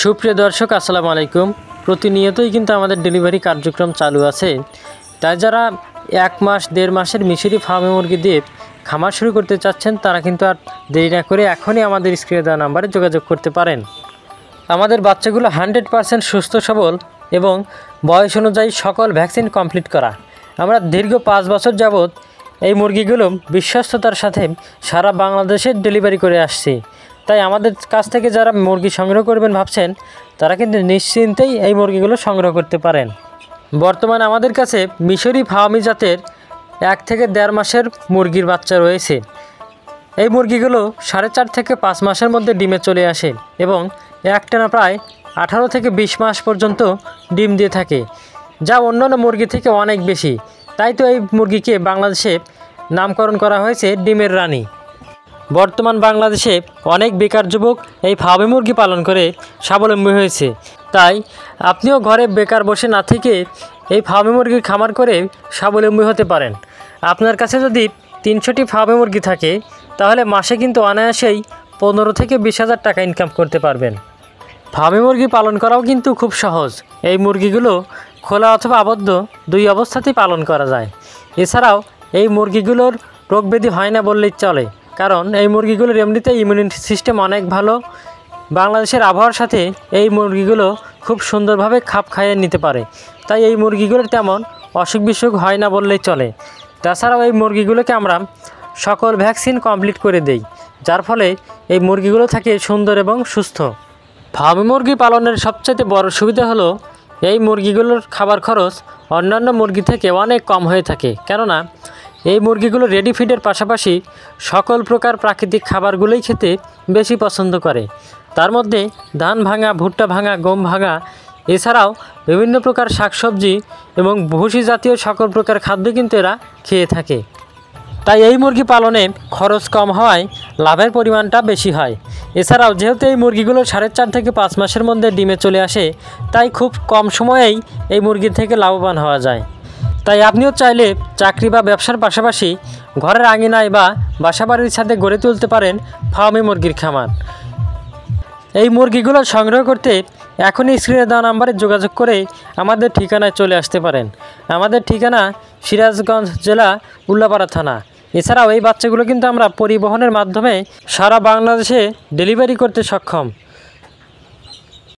সুপ্রিয় দর্শক আসসালামু আলাইকুম। প্রতিনিয়তই কিন্তু আমাদের ডেলিভারি কার্যক্রম চালু আছে। তাই যারা 1 মাস 1.5 মাসের মিশরি ফার্মে মুরগি দিয়ে খামার শুরু করতে চাচ্ছেন তারা কিন্তু আর দেরি না করে এখনই আমাদের স্ক্রিনে দেওয়া নাম্বারে যোগাযোগ করতে পারেন। আমাদের বাচ্চাগুলো 100% সুস্থ সবল এবং বয়স অনুযায়ী সকল ভ্যাকসিন কমপ্লিট করা। আমরা দীর্ঘ 5 বছর যাবৎ এই মুরগিগুলো বিশ্বস্ততার সাথে সারা বাংলাদেশে ডেলিভারি করে আসছি। তাই আমাদের কাছ থেকে যারা মুরগি সংগ্রহ করবেন ভাবছেন তারা কিন্তু নিশ্চিন্তেই এই মুরগিগুলো সংগ্রহ করতে পারেন। বর্তমানে আমাদের কাছে মিশরি ফার্মি জাতের 1 থেকে 1.5 মাসের মুরগির বাচ্চা রয়েছে। এই মুরগিগুলো 4.5 থেকে 5 মাসের মধ্যে ডিমে চলে আসে এবং একটানা প্রায় 18 থেকে 20 মাস পর্যন্ত ডিম দিয়ে থাকে, যা অন্যান্য মুরগি থেকে অনেক বেশি। তাই তো এই মুরগিকে বাংলাদেশে নামকরণ করা হয়েছে ডিমের রানী। বর্তমান বাংলাদেশে অনেক বেকার যুবক এই ফার্মে মুরগি পালন করে স্বাবলম্বী হয়েছে। তাই আপনিও ঘরে বেকার বসে না থেকে এই ফার্মে মুরগির খামার করে স্বাবলম্বী হতে পারেন। আপনার কাছে যদি 300টি ফার্মে মুরগি থাকে তাহলে মাসে কিন্তু অনায়াসেই 15 থেকে 20,000 টাকা ইনকাম করতে পারবেন। ফার্মে মুরগি পালন করাও কিন্তু খুব সহজ। এই মুরগিগুলো খোলা অথবা আবদ্ধ 2 অবস্থাতেই পালন করা যায়। এছাড়াও এই মুরগিগুলোর রোগব্যাধি হয় না বললেই চলে, কারণ এই মুরগিগুলোর এমনিতে ইমিউনিটি সিস্টেম অনেক ভালো। বাংলাদেশের আবহাওয়ার সাথে এই মুরগিগুলো খুব সুন্দরভাবে খাপ খাইয়ে নিতে পারে। তাই এই মুরগিগুলোর তেমন অসুখ বিসুখ হয় না বললেই চলে। তাছাড়াও এই মুরগিগুলোকে আমরা সকল ভ্যাকসিন কমপ্লিট করে দেই, যার ফলে এই মুরগিগুলো থাকে সুন্দর এবং সুস্থ। ফার্মে মুরগি পালনের সবচেয়ে বড় সুবিধা হলো এই মুরগিগুলোর খাবার খরচ অন্যান্য মুরগি থেকে অনেক কম হয়ে থাকে, কেননা এই মুরগিগুলো রেডি ফিডের পাশাপাশি সকল প্রকার প্রাকৃতিক খাবারগুলোই খেতে বেশি পছন্দ করে। তার মধ্যে ধান ভাঙা, ভুট্টা ভাঙা, গম ভাঙা, এছাড়াও বিভিন্ন প্রকার শাকসবজি এবং ভুসি জাতীয় সকল প্রকার খাদ্য কিন্তু এরা খেয়ে থাকে। তাই এই মুরগি পালনে খরচ কম হওয়ায় লাভের পরিমাণটা বেশি হয়। এছাড়াও যেহেতু এই মুরগিগুলো 4.5 থেকে 5 মাসের মধ্যে ডিমে চলে আসে, তাই খুব কম সময়েই এই মুরগি থেকে লাভবান হওয়া যায়। তাই আপনিও চাইলে চাকরি বা ব্যবসার পাশাপাশি ঘরের আঙিনায় বা বাসাবাড়ির ছাদে গড়ে তুলতে পারেন ফার্মে মুরগির খামার। এই মুরগিগুলো সংগ্রহ করতে এখনই স্ক্রিনে দেওয়া নাম্বারে যোগাযোগ করে আমাদের ঠিকানায় চলে আসতে পারেন। আমাদের ঠিকানা সিরাজগঞ্জ জেলা উল্লাপাড়া থানা। এছাড়াও এই বাচ্চাগুলো কিন্তু আমরা পরিবহনের মাধ্যমে সারা বাংলাদেশে ডেলিভারি করতে সক্ষম।